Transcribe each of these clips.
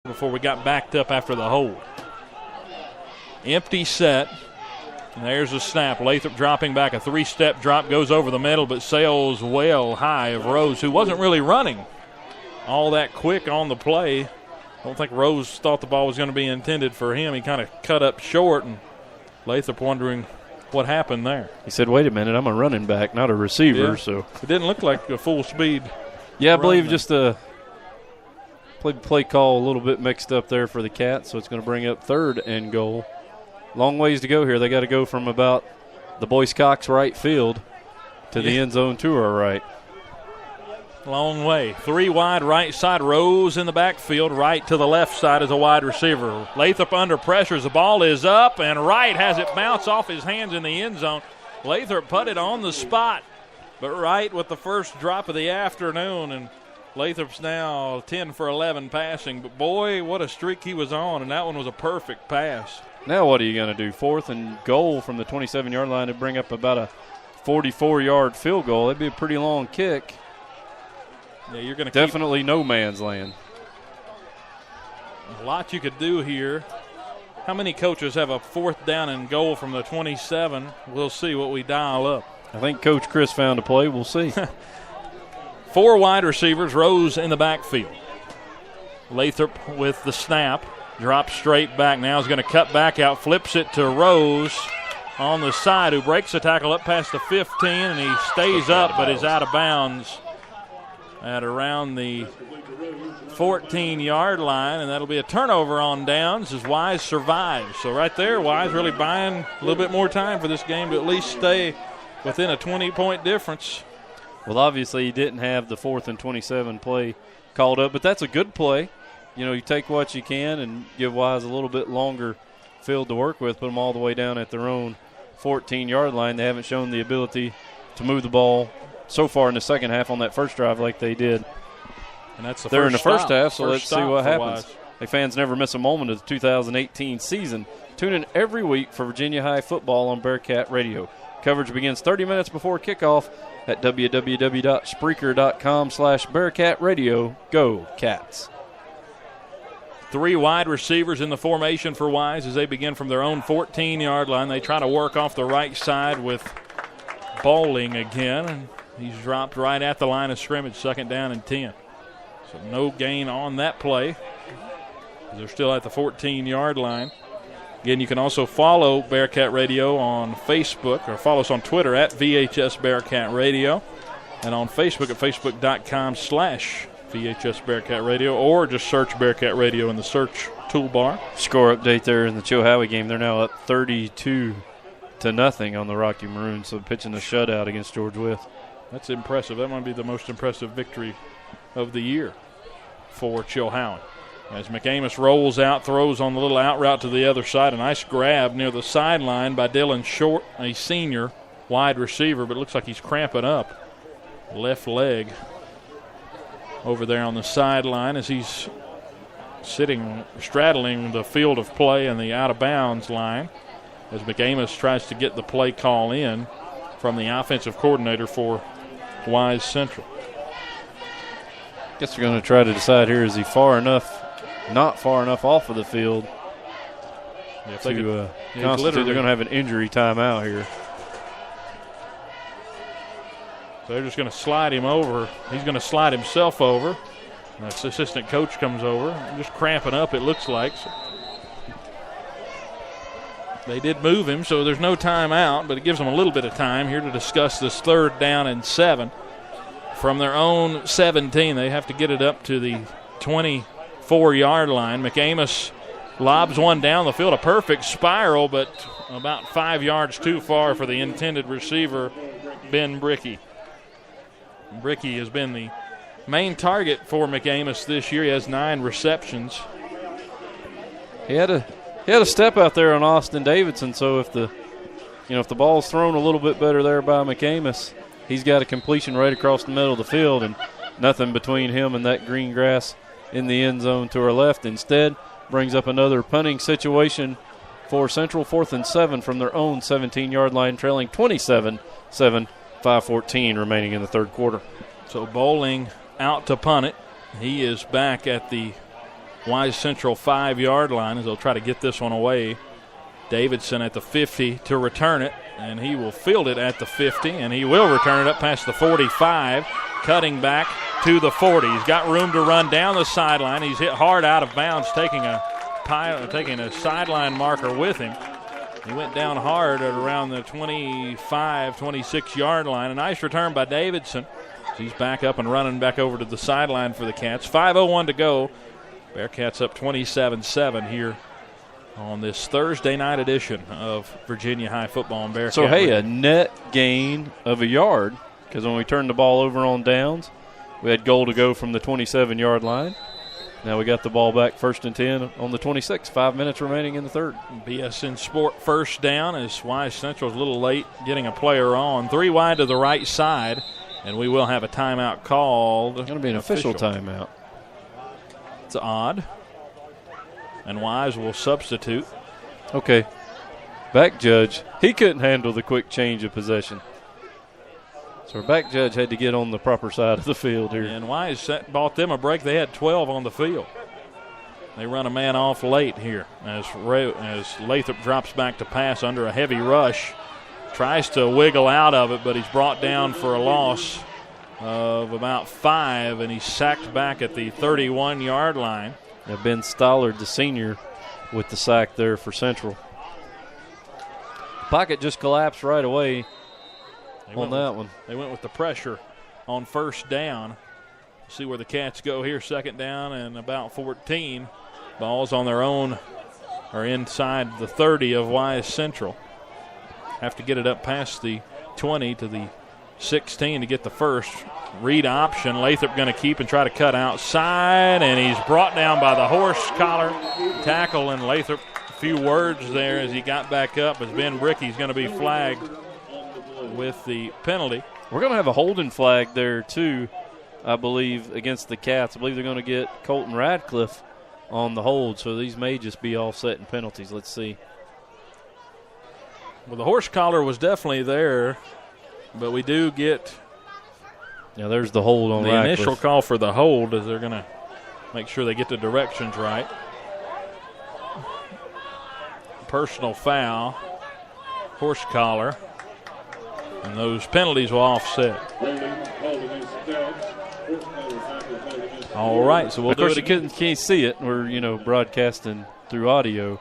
before we got backed up after the hold. Empty set. And there's a snap. Lathrop dropping back. A three-step drop goes over the middle, but sails well high of Rose, who wasn't really running all that quick on the play. I don't think Rose thought the ball was going to be intended for him. He kind of cut up short, and Lathrop wondering what happened there. He said, wait a minute, I'm a running back, not a receiver. Yeah. So it didn't look like a full speed. Yeah, I believe just the play call a little bit mixed up there for the Cats, so it's going to bring up 3rd and goal. Long ways to go here. They got to go from about the Boyce Cox right field to the end zone to our right. Long way. 3 wide right side. Rose in the backfield. Right to the left side is a wide receiver. Lathrop under pressure as the ball is up, and Wright has it bounce off his hands in the end zone. Lathrop putted on the spot, but Wright with the first drop of the afternoon, and Lathrop's now 10 for 11 passing. But, boy, what a streak he was on, and that one was a perfect pass. Now what are you going to do? 4th and goal from the 27-yard line to bring up about a 44-yard field goal. That'd be a pretty long kick. Yeah, you're going to definitely no man's land. A lot you could do here. How many coaches have a 4th down and goal from the 27? We'll see what we dial up. I think Coach Chris found a play. We'll see. 4 wide receivers. Rose in the backfield. Lathrop with the snap. Drops straight back. Now is going to cut back out. Flips it to Rose on the side, who breaks the tackle up past the 15, and he stays up but is out of bounds at around the 14-yard line, and that'll be a turnover on downs as Wise survives. So right there, Wise really buying a little bit more time for this game to at least stay within a 20-point difference. Well, obviously he didn't have the 4th and 27 play called up, but that's a good play. You know, you take what you can and give Wise a little bit longer field to work with, put them all the way down at their own 14-yard line. They haven't shown the ability to move the ball so far in the second half on that first drive like they did. And that's They're in the first stop. half, so First let's see what happens. Wise. Hey, fans never miss a moment of the 2018 season. Tune in every week for Virginia High football on Bearcat Radio. Coverage begins 30 minutes before kickoff at www.spreaker.com/Bearcat Radio. Go Cats. 3 wide receivers in the formation for Wise as they begin from their own 14-yard line. They try to work off the right side with Bowling again. He's dropped right at the line of scrimmage, 2nd down and 10. So no gain on that play. They're still at the 14-yard line. Again, you can also follow Bearcat Radio on Facebook, or follow us on Twitter at VHS Bearcat Radio, and on Facebook at facebook.com/VHS Bearcat Radio, or just search Bearcat Radio in the search toolbar. Score update there in the Chilhowie game. They're now up 32-0 on the Rocky Maroons, so pitching a shutout against George Wythe. That's impressive. That might be the most impressive victory of the year for Chilhowie. As McAmis rolls out, throws on the little out route to the other side. A nice grab near the sideline by Dylan Short, a senior wide receiver, but it looks like he's cramping up. Left leg over there on the sideline as he's straddling the field of play and the out-of-bounds line as McAmis tries to get the play call in from the offensive coordinator for Wise Central. Guess we're going to try to decide here, is he far enough, not far enough off of the field to constitute they're going to have an injury timeout here. So they're just going to slide him over. He's going to slide himself over. And the assistant coach comes over, just cramping up, it looks like. So they did move him, so there's no timeout, but it gives them a little bit of time here to discuss this 3rd down and 7. From their own 17, they have to get it up to the 24-yard line. McAmis lobs one down the field, a perfect spiral, but about 5 yards too far for the intended receiver, Ben Brickey. Brickey has been the main target for McAmis this year. He has 9 receptions. He had a step out there on Austin Davidson, so if the ball's thrown a little bit better there by McAmis, he's got a completion right across the middle of the field and nothing between him and that green grass in the end zone to our left. Instead, brings up another punting situation for Central, 4th and 7 from their own 17-yard line, trailing 27-7, 5:14 remaining in the 3rd quarter. So Bowling out to punt it. He is back at the Wise Central 5-yard line as they'll try to get this one away. Davidson at the 50 to return it, and he will field it at the 50, and he will return it up past the 45, cutting back to the 40. He's got room to run down the sideline. He's hit hard out of bounds, taking a sideline marker with him. He went down hard at around the 25, 26-yard line. A nice return by Davidson. He's back up and running back over to the sideline for the Cats. 5:01 to go. Bearcats up 27-7 here on this Thursday night edition of Virginia High Football and Bearcat. So, hey, a net gain of a yard, because when we turned the ball over on downs, we had goal to go from the 27-yard line. Now we got the ball back 1st and 10 on the 26. 5 minutes remaining in the third. BSN Sport first down as Wise Central's a little late getting a player on. 3 wide to the right side, and we will have a timeout called. It's going to be an official timeout. It's odd. And Wise will substitute. Okay. Back judge, he couldn't handle the quick change of possession. So our back judge had to get on the proper side of the field here. And Wise bought them a break. They had 12 on the field. They run a man off late here as Lathrop drops back to pass under a heavy rush. Tries to wiggle out of it, but he's brought down for a loss of about 5, and he's sacked back at the 31-yard line. Now Ben Stollard, the senior, with the sack there for Central. Pocket just collapsed right away on that one. They went with the pressure on first down. See where the Cats go here. 2nd down and about 14. Ball's on their own or inside the 30 of Wise Central. Have to get it up past the 20 to the 16 to get the first. Read option. Lathrop going to keep and try to cut outside, and he's brought down by the horse collar tackle, and Lathrop, a few words there as he got back up as Ben Brickey's going to be flagged with the penalty. We're going to have a holding flag there, too, I believe, against the Cats. I believe they're going to get Colton Radcliffe on the hold, so these may just be offsetting penalties. Let's see. Well, the horse collar was definitely there, but we do get now there's the hold on the Radcliffe. Initial call for the hold as they're going to make sure they get the directions right. Personal foul, horse collar, and those penalties will offset. All right, so we'll do it again. You can't see it. We're, broadcasting through audio.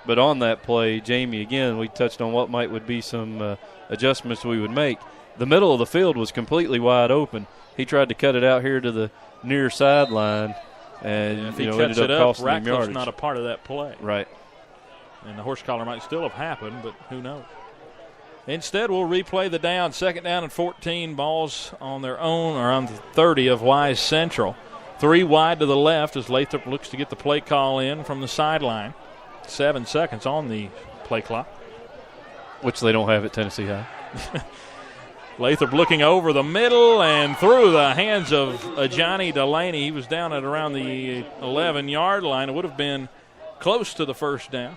But on that play, Jamie, again, we touched on what would be some adjustments we would make. The middle of the field was completely wide open. He tried to cut it out here to the near sideline, and if he ended cuts up it up, costing him Ratcliffe's yardage. not a part of that play. Right. And the horse collar might still have happened, but who knows. Instead, we'll replay the down. 2nd down and 14. Balls on their own or on the 30 of Wise Central. 3 wide to the left as Lathrop looks to get the play call in from the sideline. 7 seconds on the play clock. Which they don't have at Tennessee High. Lathrop looking over the middle and through the hands of Johnny Delaney. He was down at around the 11-yard line. It would have been close to the first down.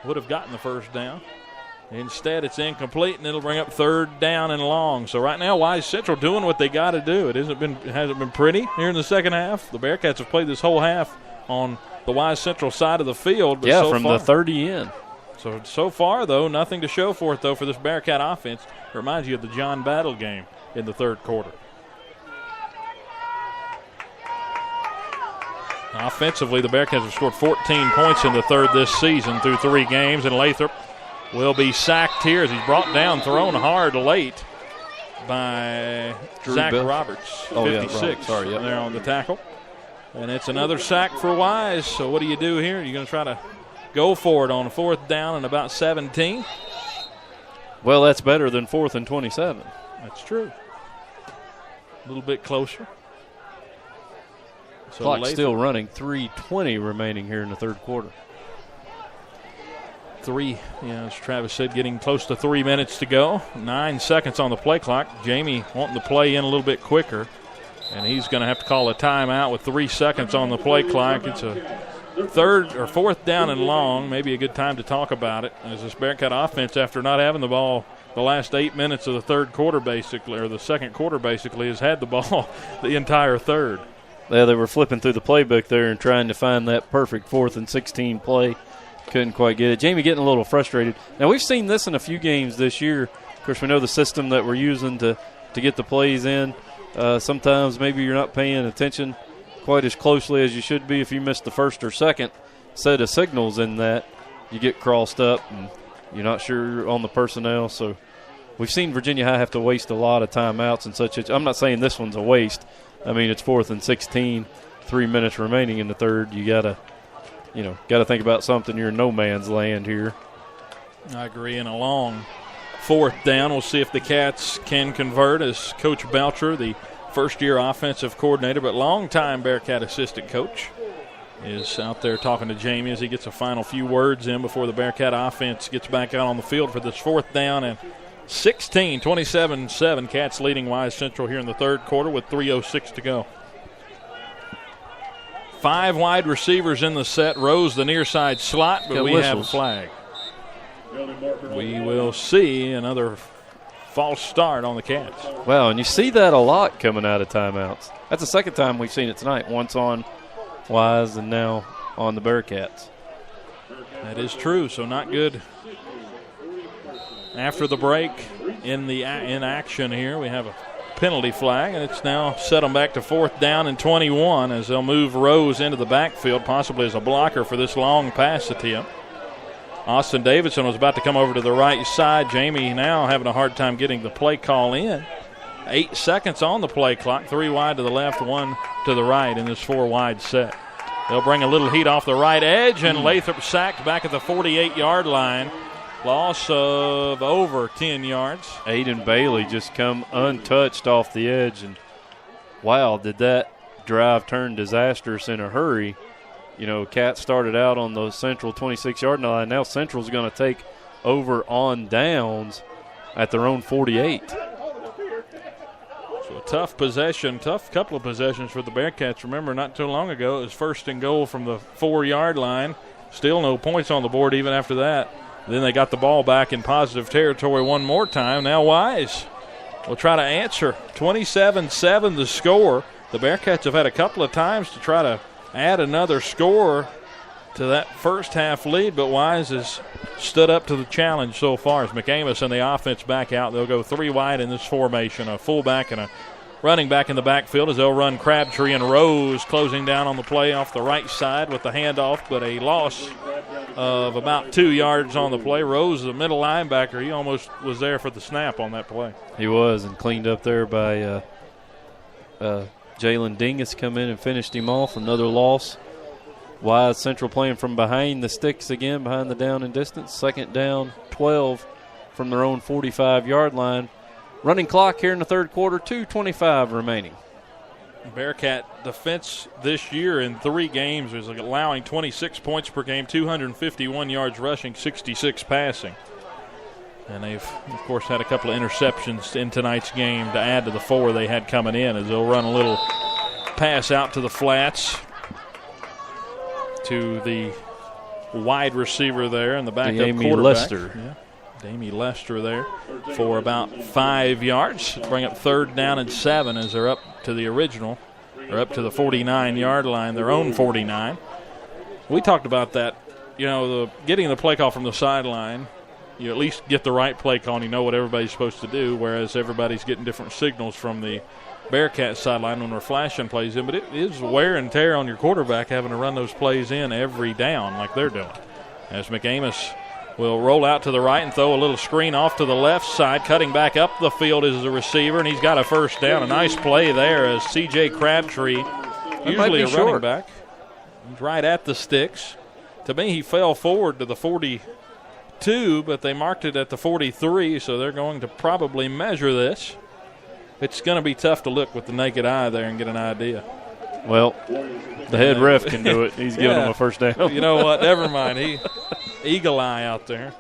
Would have gotten the first down. Instead, it's incomplete, and it'll bring up 3rd down and long. So right now, Wise Central doing what they got to do. It hasn't been pretty here in the second half. The Bearcats have played this whole half on the Wise Central side of the field. But from the 30 in. So far, though, nothing to show for it, though, for this Bearcat offense. It reminds you of the John Battle game in the 3rd quarter. Offensively, the Bearcats have scored 14 points in the 3rd this season through 3 games, and Lathrop will be sacked here as he's brought down, thrown hard late by Zach Roberts, 56. There on the tackle. And it's another sack for Wise. So what do you do here? You're going to try to go for it on 4th down and about 17. Well, that's better than 4th and 27. That's true. A little bit closer. So Clock's still running. 3:20 remaining here in the 3rd quarter. As Travis said, getting close to 3 minutes to go. 9 seconds on the play clock. Jamie wanting to play in a little bit quicker, and he's going to have to call a timeout with 3 seconds on the play clock. It's a 3rd or 4th down and long. Maybe a good time to talk about it as this Bearcat offense, after not having the ball the last 8 minutes of the 3rd quarter basically, or the 2nd quarter basically, has had the ball the entire 3rd. Yeah, they were flipping through the playbook there and trying to find that perfect 4th and 16 play. Couldn't quite get it. Jamie getting a little frustrated. Now, we've seen this in a few games this year. Of course, we know the system that we're using to get the plays in. Sometimes maybe you're not paying attention quite as closely as you should be. If you miss the first or second set of signals in that, you get crossed up and you're not sure on the personnel. So we've seen Virginia High have to waste a lot of timeouts and such. I'm not saying this one's a waste. I mean, it's 4th and 16, 3 minutes remaining in the third. You got to think about something. You're in no man's land here. I agree. And a long 4th down. We'll see if the Cats can convert, as Coach Belcher, the first-year offensive coordinator but longtime Bearcat assistant coach, is out there talking to Jamie as he gets a final few words in before the Bearcat offense gets back out on the field for this 4th down and 16, 27-7. Cats leading Wise Central here in the third quarter with 3:06 to go. 5 wide receivers in the set. Rose the near side slot, but we have a flag. We will see another false start on the Cats. Wow, and you see that a lot coming out of timeouts. That's the second time we've seen it tonight. Once on Wise and now on the Bearcats. That is true, so not good. After the break in action here, we have a penalty flag, and it's now set them back to 4th down and 21 as they'll move Rose into the backfield, possibly as a blocker for this long pass attempt. Austin Davidson was about to come over to the right side. Jamie now having a hard time getting the play call in. 8 seconds on the play clock, 3 wide to the left, 1 to the right in this 4-wide set. They'll bring a little heat off the right edge, and Lathrop sacked back at the 48-yard line. Loss of over 10 yards. Aiden Bailey just come untouched off the edge, and wow, did that drive turn disastrous in a hurry. You know, Cat started out on the Central 26-yard line. Now Central's going to take over on downs at their own 48. So a tough possession, tough couple of possessions for the Bearcats. Remember, not too long ago, it was 1st and goal from the 4-yard line. Still no points on the board even after that. Then they got the ball back in positive territory one more time. Now Wise will try to answer. 27-7 the score. The Bearcats have had a couple of times to try to add another score to that first half lead, but Wise has stood up to the challenge so far. As McAmis and the offense back out, they'll go 3 wide in this formation, a fullback and a running back in the backfield as they'll run Crabtree and Rose closing down on the play off the right side with the handoff, but a loss of about 2 yards on the play. Rose, the middle linebacker, he almost was there for the snap on that play. He was, and cleaned up there by Jalen Dingus come in and finished him off. Another loss. Wise Central playing from behind the sticks again, behind the down and distance. 2nd down, 12 from their own 45-yard line. Running clock here in the third quarter, 2:25 remaining. Bearcat defense this year in 3 games is allowing 26 points per game, 251 yards rushing, 66 passing. And they've, of course, had a couple of interceptions in tonight's game to add to the 4 they had coming in, as they'll run a little pass out to the flats to the wide receiver there and the backup quarterback. Lester. Yeah. Damie Lester there for about 5 yards. Bring up 3rd down and 7 as they're up to the original. They're up to the 49-yard line, their own 49. We talked about that, getting the play call from the sideline. You at least get the right play call and you know what everybody's supposed to do, whereas everybody's getting different signals from the Bearcat sideline when we're flashing plays in. But it is wear and tear on your quarterback having to run those plays in every down like they're doing. As McAmis will roll out to the right and throw a little screen off to the left side. Cutting back up the field is the receiver, and he's got a 1st down. A nice play there as C.J. Crabtree, usually a running back. He's right at the sticks. To me, he fell forward to the 42, but they marked it at the 43, so they're going to probably measure this. It's going to be tough to look with the naked eye there and get an idea. Well, the head ref can do it. He's giving him a 1st down. You know what? Never mind. Eagle eye out there.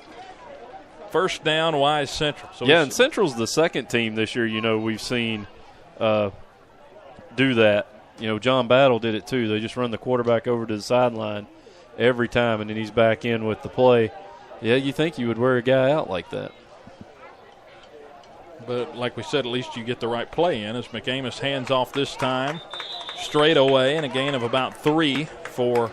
1st down, Wise Central. So and Central's the second team this year, we've seen do that. John Battle did it too. They just run the quarterback over to the sideline every time, and then he's back in with the play. Yeah, you think you would wear a guy out like that. But like we said, at least you get the right play in as McAmis hands off this time. straight away and a gain of about 3 for